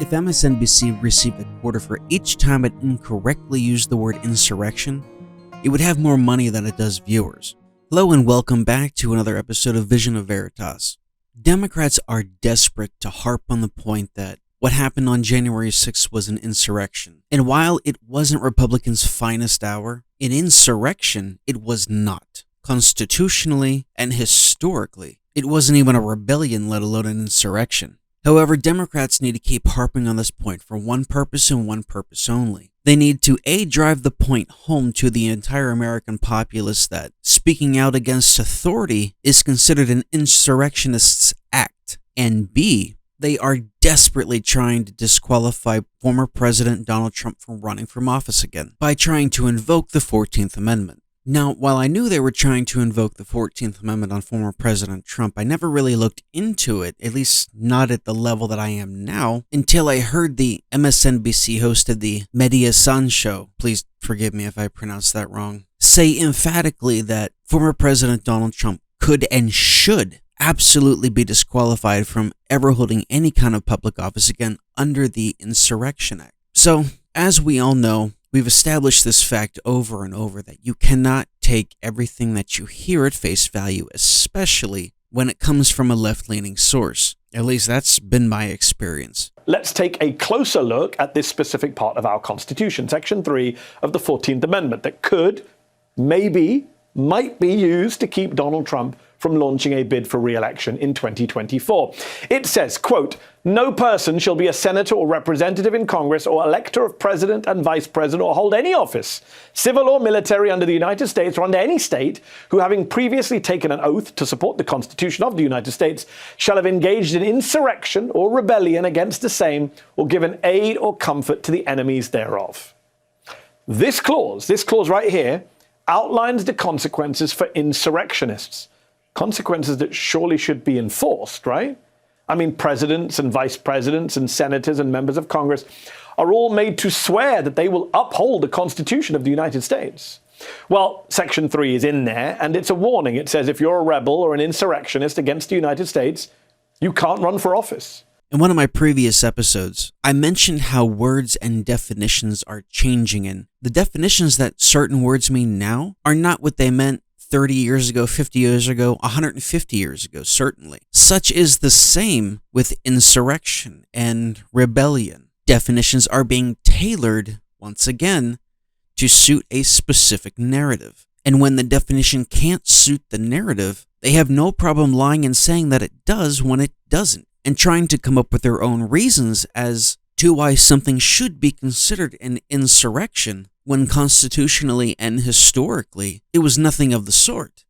If MSNBC received a quarter for each time it incorrectly used the word insurrection, it would have more money than it does viewers. Hello and welcome back to another episode of Vision of Veritas. Democrats are desperate to harp on the point that what happened on January 6th was an insurrection. And while it wasn't Republicans' finest hour, an insurrection it was not. Constitutionally and historically, it wasn't even a rebellion, let alone an insurrection. However, Democrats need to keep harping on this point for one purpose and one purpose only. They need to A, drive the point home to the entire American populace that speaking out against authority is considered an insurrectionist's act, and B, they are desperately trying to disqualify former President Donald Trump from running for office again by trying to invoke the 14th Amendment. Now, while I knew they were trying to invoke the 14th Amendment on former President Trump, I never really looked into it, at least not at the level that I am now, until I heard the MSNBC hosted the Media Sun show, please forgive me if I pronounced that wrong, say emphatically that former President Donald Trump could and should absolutely be disqualified from ever holding any kind of public office again under the Insurrection Act. So, as we all know, we've established this fact over and over that you cannot take everything that you hear at face value, especially when it comes from a left-leaning source. At least that's been my experience. Let's take a closer look at this specific part of our Constitution, Section 3 of the 14th Amendment, that could, maybe, might be used to keep Donald Trump from launching a bid for re-election in 2024. It says, quote, "No person shall be a senator or representative in Congress or elector of president and vice president or hold any office, civil or military, under the United States or under any state, who having previously taken an oath to support the Constitution of the United States shall have engaged in insurrection or rebellion against the same or given aid or comfort to the enemies thereof." This clause right here, outlines the consequences for insurrectionists. Consequences that surely should be enforced, right? I mean, presidents and vice presidents and senators and members of Congress are all made to swear that they will uphold the Constitution of the United States. Well, Section 3 is in there, and it's a warning. It says if you're a rebel or an insurrectionist against the United States, you can't run for office. In one of my previous episodes, I mentioned how words and definitions are changing, and the definitions that certain words mean now are not what they meant 30 years ago, 50 years ago, 150 years ago, certainly. Such is the same with insurrection and rebellion. Definitions are being tailored, once again, to suit a specific narrative. And when the definition can't suit the narrative, they have no problem lying and saying that it does when it doesn't, and trying to come up with their own reasons as to why something should be considered an insurrection when constitutionally and historically it was nothing of the sort.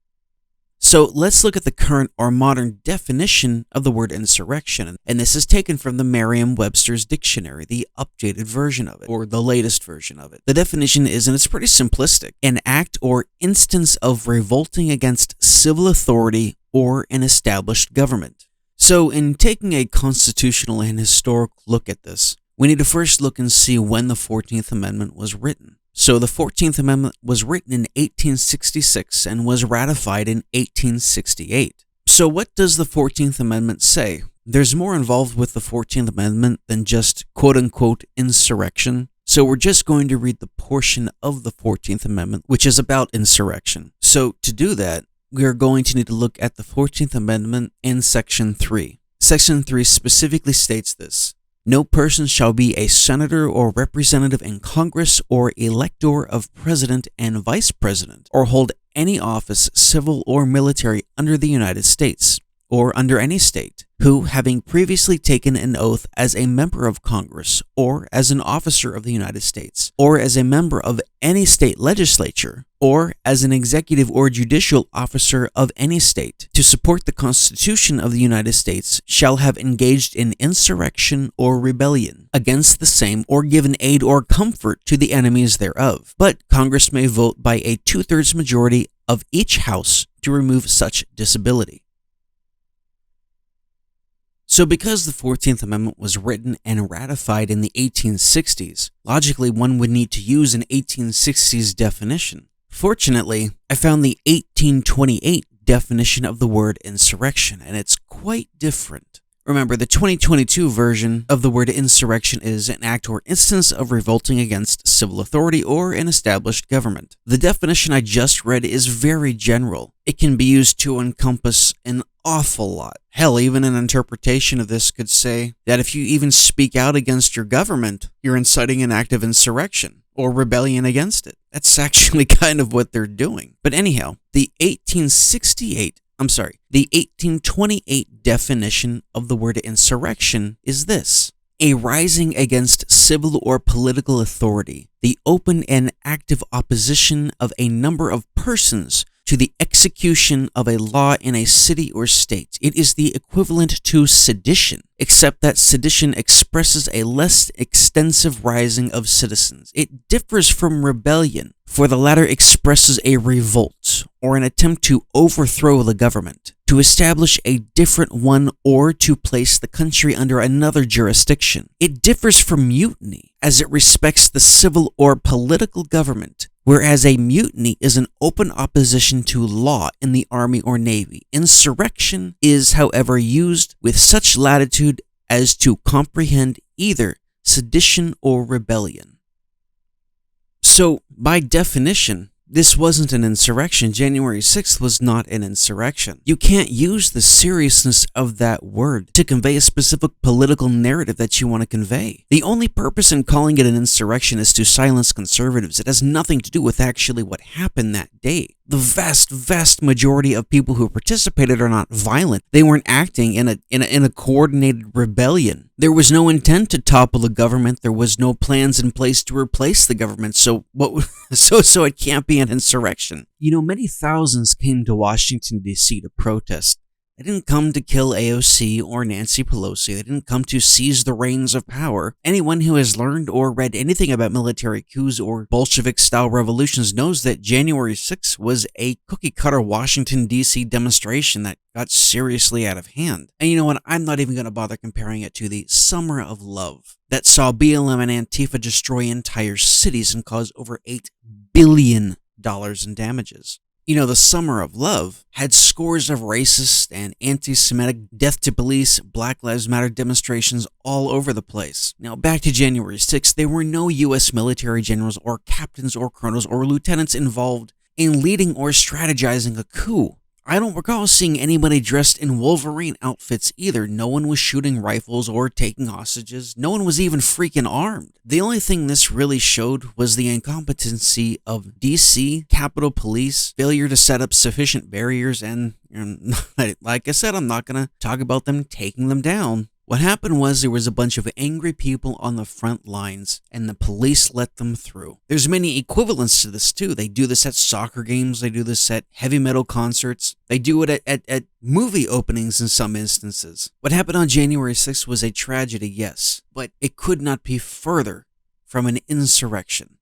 So let's look at the current or modern definition of the word insurrection, and this is taken from the Merriam-Webster's dictionary, the updated version of it, or the latest version of it. The definition is, and it's pretty simplistic, an act or instance of revolting against civil authority or an established government. So in taking a constitutional and historical look at this, we need to first look and see when the 14th Amendment was written. So the 14th Amendment was written in 1866 and was ratified in 1868. So what does the 14th Amendment say? There's more involved with the 14th Amendment than just quote-unquote insurrection. So we're just going to read the portion of the 14th Amendment which is about insurrection. So to do that, we are going to need to look at the 14th Amendment in Section 3. Section 3 specifically states this: "No person shall be a senator or representative in Congress or elector of president and vice president, or hold any office, civil or military, under the United States, or under any state, who, having previously taken an oath as a member of Congress, or as an officer of the United States, or as a member of any state legislature, or as an executive or judicial officer of any state, to support the Constitution of the United States, shall have engaged in insurrection or rebellion against the same, or given aid or comfort to the enemies thereof. But Congress may vote by a 2/3 majority of each house to remove such disability." So because the 14th Amendment was written and ratified in the 1860s, logically one would need to use an 1860s definition. Fortunately, I found the 1828 definition of the word insurrection, and it's quite different. Remember, the 2022 version of the word insurrection is an act or instance of revolting against civil authority or an established government. The definition I just read is very general. It can be used to encompass an awful lot. Hell, even an interpretation of this could say that if you even speak out against your government, you're inciting an act of insurrection or rebellion against it. That's actually kind of what they're doing. But anyhow, the 1828 definition of the word insurrection is this: a rising against civil or political authority, the open and active opposition of a number of persons to the execution of a law in a city or state. It is the equivalent to sedition, except that sedition expresses a less extensive rising of citizens. It differs from rebellion, for the latter expresses a revolt, or an attempt to overthrow the government, to establish a different one, or to place the country under another jurisdiction. It differs from mutiny, as it respects the civil or political government, whereas a mutiny is an open opposition to law in the army or navy. Insurrection is, however, used with such latitude as to comprehend either sedition or rebellion. So, by definition, this wasn't an insurrection. January 6th was not an insurrection. You can't use the seriousness of that word to convey a specific political narrative that you want to convey. The only purpose in calling it an insurrection is to silence conservatives. It has nothing to do with actually what happened that day. The vast majority of people who participated are not violent. They weren't acting in a coordinated rebellion. There was no intent to topple the government. There was no plans in place to replace the government. So it can't be an insurrection. You know, many thousands came to Washington, D.C. to protest. They didn't come to kill AOC or Nancy Pelosi. They didn't come to seize the reins of power. Anyone who has learned or read anything about military coups or Bolshevik-style revolutions knows that January 6th was a cookie-cutter Washington, D.C. demonstration that got seriously out of hand. And you know what? I'm not even going to bother comparing it to the Summer of Love that saw BLM and Antifa destroy entire cities and cause over $8 billion in damages. You know, the Summer of Love had scores of racist and anti-Semitic death to police, Black Lives Matter demonstrations all over the place. Now, back to January 6th, there were no U.S. military generals or captains or colonels or lieutenants involved in leading or strategizing a coup. I don't recall seeing anybody dressed in Wolverine outfits either. No one was shooting rifles or taking hostages. No one was even freaking armed. The only thing this really showed was the incompetency of DC, Capitol Police, failure to set up sufficient barriers, and like I said, I'm not going to talk about them taking them down. What happened was there was a bunch of angry people on the front lines, and the police let them through. There's many equivalents to this too. They do this at soccer games. They do this at heavy metal concerts. They do it at movie openings in some instances. What happened on January 6th was a tragedy, yes, but it could not be further from an insurrection.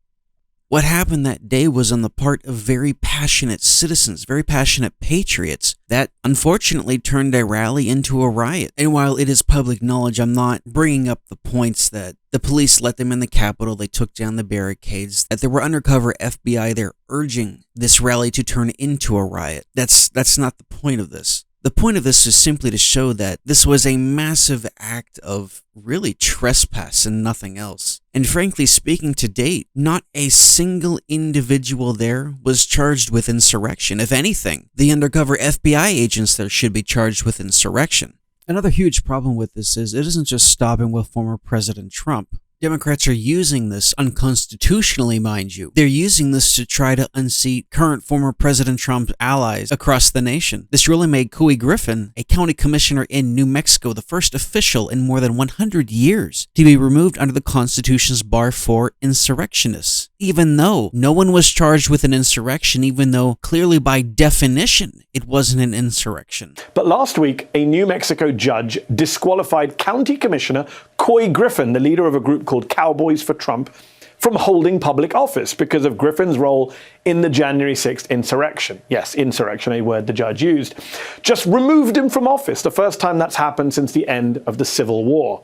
What happened that day was on the part of very passionate citizens, very passionate patriots, that unfortunately turned a rally into a riot. And while it is public knowledge, I'm not bringing up the points that the police let them in the Capitol, they took down the barricades, that there were undercover FBI there urging this rally to turn into a riot. That's not the point of this. The point of this is simply to show that this was a massive act of really trespass and nothing else. And frankly speaking, to date, not a single individual there was charged with insurrection. If anything, the undercover FBI agents there should be charged with insurrection. Another huge problem with this is it isn't just stopping with former President Trump. Democrats are using this unconstitutionally, mind you. They're using this to try to unseat current former President Trump's allies across the nation. This really made Couy Griffin, a county commissioner in New Mexico, the first official in more than 100 years to be removed under the Constitution's bar for insurrectionists. Even though no one was charged with an insurrection, even though clearly by definition it wasn't an insurrection. But last week, a New Mexico judge disqualified County Commissioner Couy Griffin, the leader of a group called Cowboys for Trump, from holding public office because of Griffin's role in the January 6th insurrection. Yes, insurrection, a word the judge used. Just removed him from office, the first time that's happened since the end of the Civil War.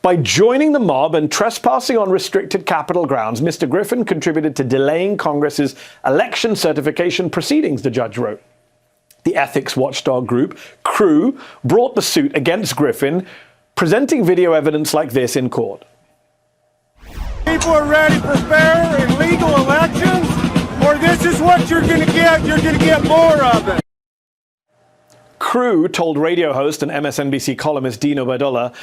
By joining the mob and trespassing on restricted Capitol grounds, Mr. Griffin contributed to delaying Congress's election certification proceedings, the judge wrote. The ethics watchdog group, Crew, brought the suit against Griffin, presenting video evidence like this in court. People are ready for fair and legal elections, or this is what you're going to get. You're going to get more of it. Crew told radio host and MSNBC columnist Dino Badola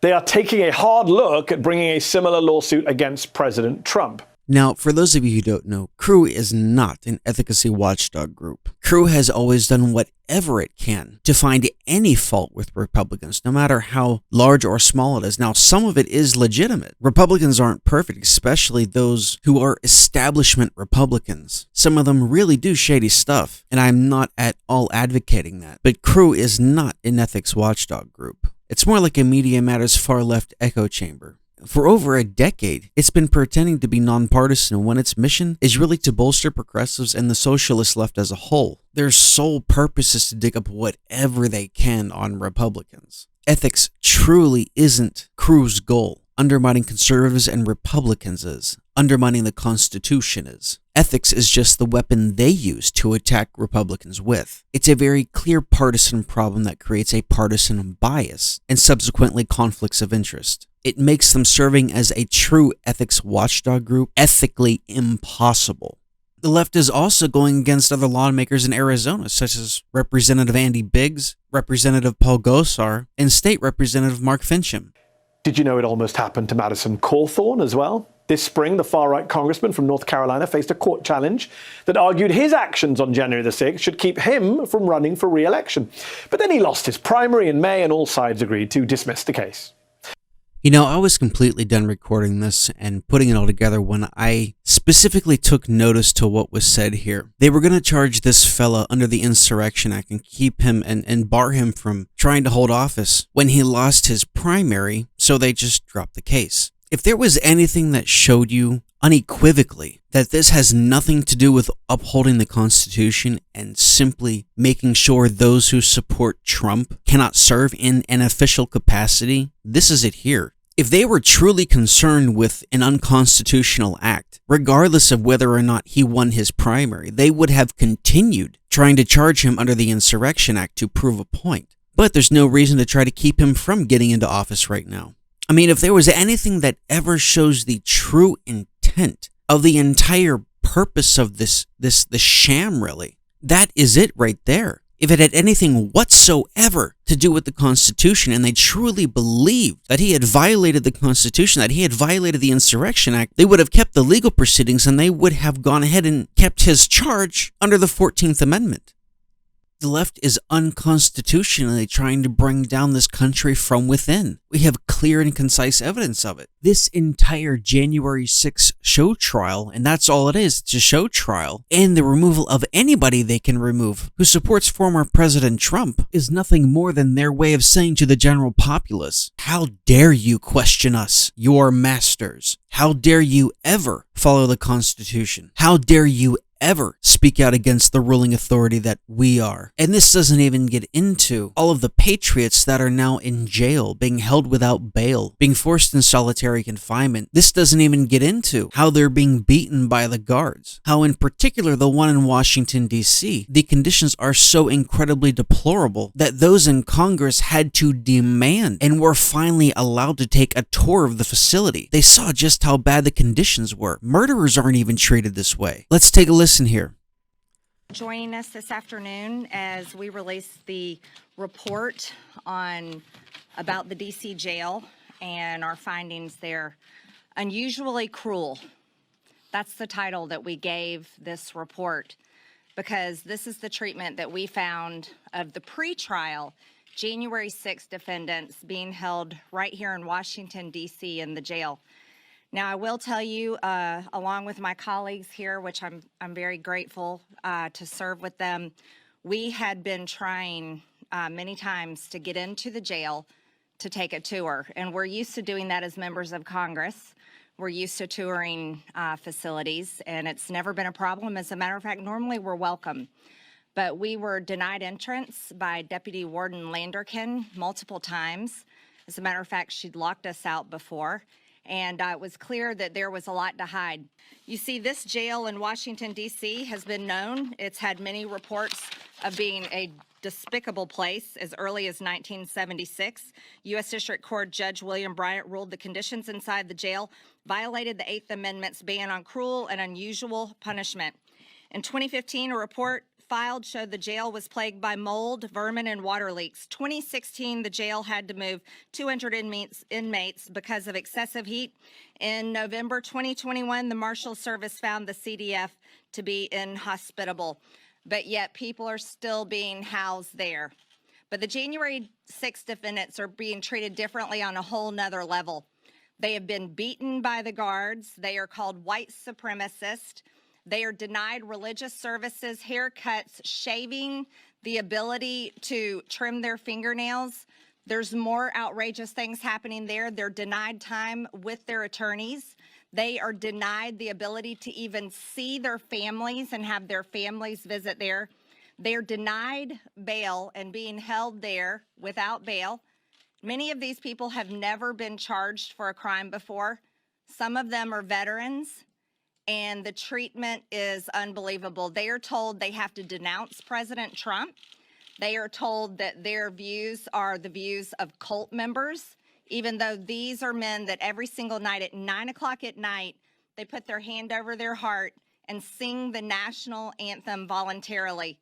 they are taking a hard look at bringing a similar lawsuit against President Trump. Now, for those of you who don't know, Crew is not an efficacy watchdog group. Crew has always done whatever it can to find any fault with Republicans, no matter how large or small it is. Now, some of it is legitimate. Republicans aren't perfect, especially those who are establishment Republicans. Some of them really do shady stuff, and I'm not at all advocating that. But Crew is not an ethics watchdog group. It's more like a Media Matters far-left echo chamber. For over a decade, it's been pretending to be nonpartisan when its mission is really to bolster progressives and the socialist left as a whole. Their sole purpose is to dig up whatever they can on Republicans. Ethics truly isn't Crew's goal. Undermining conservatives and Republicans is. Undermining the Constitution is. Ethics is just the weapon they use to attack Republicans with. It's a very clear partisan problem that creates a partisan bias and subsequently conflicts of interest. It makes them serving as a true ethics watchdog group ethically impossible. The left is also going against other lawmakers in Arizona, such as Representative Andy Biggs, Representative Paul Gosar, and State Representative Mark Fincham. Did you know it almost happened to Madison Cawthorn as well? This spring, the far-right congressman from North Carolina faced a court challenge that argued his actions on January the 6th should keep him from running for re-election. But then he lost his primary in May and all sides agreed to dismiss the case. You know, I was completely done recording this and putting it all together when I specifically took notice to what was said here. They were going to charge this fella under the Insurrection Act and keep him and bar him from trying to hold office when he lost his primary, so they just dropped the case. If there was anything that showed you unequivocally that this has nothing to do with upholding the Constitution and simply making sure those who support Trump cannot serve in an official capacity, this is it here. If they were truly concerned with an unconstitutional act, regardless of whether or not he won his primary, they would have continued trying to charge him under the Insurrection Act to prove a point. But there's no reason to try to keep him from getting into office right now. I mean, if there was anything that ever shows the true intent of the entire purpose of the sham, really, that is it right there. If it had anything whatsoever to do with the Constitution and they truly believed that he had violated the Constitution, that he had violated the Insurrection Act, they would have kept the legal proceedings and they would have gone ahead and kept his charge under the 14th Amendment. The left is unconstitutionally trying to bring down this country from within. We have clear and concise evidence of it. This entire January 6th show trial, and that's all it is, it's a show trial, and the removal of anybody they can remove who supports former President Trump is nothing more than their way of saying to the general populace, how dare you question us, your masters? How dare you ever follow the Constitution? How dare you ever speak out against the ruling authority that we are? And this doesn't even get into all of the patriots that are now in jail, being held without bail, being forced in solitary confinement. This doesn't even get into how they're being beaten by the guards. How in particular the one in Washington, D.C., the conditions are so incredibly deplorable that those in Congress had to demand and were finally allowed to take a tour of the facility. They saw just how bad the conditions were. Murderers aren't even treated this way. Let's take a listen here. Joining us this afternoon as we release the report about the DC jail and our findings there. Unusually cruel. That's the title that we gave this report because this is the treatment that we found of the pre-trial January 6th defendants being held right here in Washington, D.C. in the jail. Now, I will tell you, along with my colleagues here, which I'm very grateful to serve with them, we had been trying many times to get into the jail to take a tour, and we're used to doing that as members of Congress. We're used to touring facilities, and it's never been a problem. As a matter of fact, normally we're welcome. But we were denied entrance by Deputy Warden Landerkin multiple times. As a matter of fact, she'd locked us out before. and it was clear that there was a lot to hide. You see, this jail in Washington, D.C. has been known. It's had many reports of being a despicable place as early as 1976. U.S. District Court Judge William Bryant ruled the conditions inside the jail violated the Eighth Amendment's ban on cruel and unusual punishment. In 2015, a report filed showed the jail was plagued by mold, vermin, and water leaks. 2016, the jail had to move 200 inmates because of excessive heat. In November 2021, the Marshal Service found the CDF to be inhospitable, but yet people are still being housed there. But the January 6 defendants are being treated differently on a whole nother level. They have been beaten by the guards. They are called white supremacists. They are denied religious services, haircuts, shaving, the ability to trim their fingernails. There's more outrageous things happening there. They're denied time with their attorneys. They are denied the ability to even see their families and have their families visit there. They're denied bail and being held there without bail. Many of these people have never been charged for a crime before. Some of them are veterans, and the treatment is unbelievable. They are told they have to denounce President Trump. They are told that their views are the views of cult members, even though these are men that every single night at 9 o'clock at night, they put their hand over their heart and sing the national anthem voluntarily.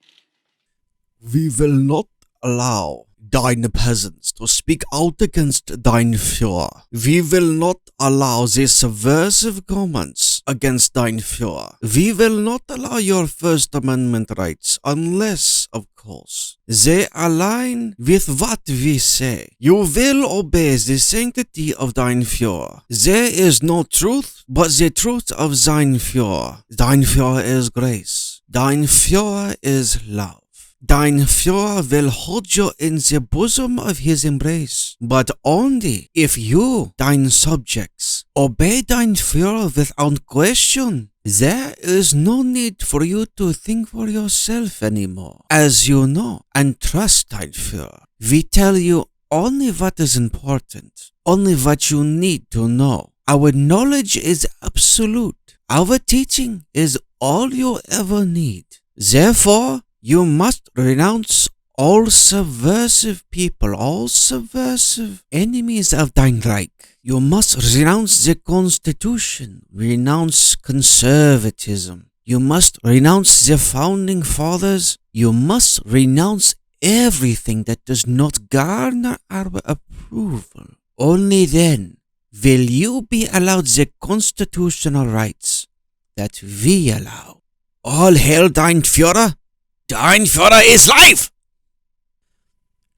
We will not allow thine peasants to speak out against thine Führer. We will not allow these subversive comments against thine Führer. We will not allow your First Amendment rights unless, of course, they align with what we say. You will obey the sanctity of thine Führer. There is no truth but the truth of thine Führer. Thine Führer is grace. Thine Führer is love. Thine Führer will hold you in the bosom of his embrace, but only if you, thine subjects, obey thine Führer without question. There is no need for you to think for yourself anymore. As you know and trust thine Führer, we tell you only what is important, only what you need to know. Our knowledge is absolute. Our teaching is all you ever need. Therefore, you must renounce all subversive people, all subversive enemies of thine Reich. You must renounce the Constitution, renounce conservatism. You must renounce the Founding Fathers. You must renounce everything that does not garner our approval. Only then will you be allowed the constitutional rights that we allow. All hail thine Führer! Thine Führer is life!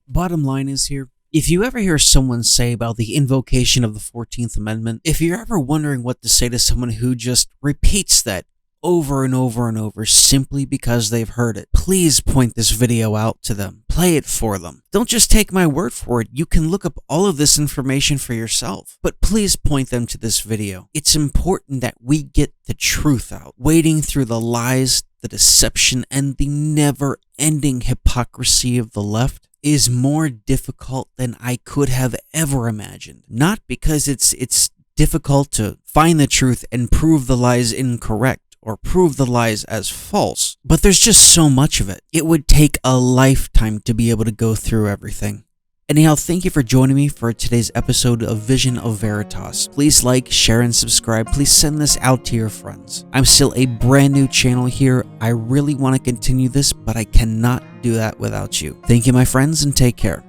Bottom line is here, if you ever hear someone say about the invocation of the 14th Amendment, if you're ever wondering what to say to someone who just repeats that over and over and over simply because they've heard it, please point this video out to them. Play it for them. Don't just take my word for it. You can look up all of this information for yourself. But please point them to this video. It's important that we get the truth out. Wading through the lies, the deception, and the never-ending hypocrisy of the left is more difficult than I could have ever imagined. Not because it's difficult to find the truth and prove the lies incorrect or prove the lies as false, but there's just so much of it. It would take a lifetime to be able to go through everything. Anyhow, thank you for joining me for today's episode of Vision of Veritas. Please like, share, and subscribe. Please send this out to your friends. I'm still a brand new channel here. I really want to continue this, but I cannot do that without you. Thank you, my friends, and take care.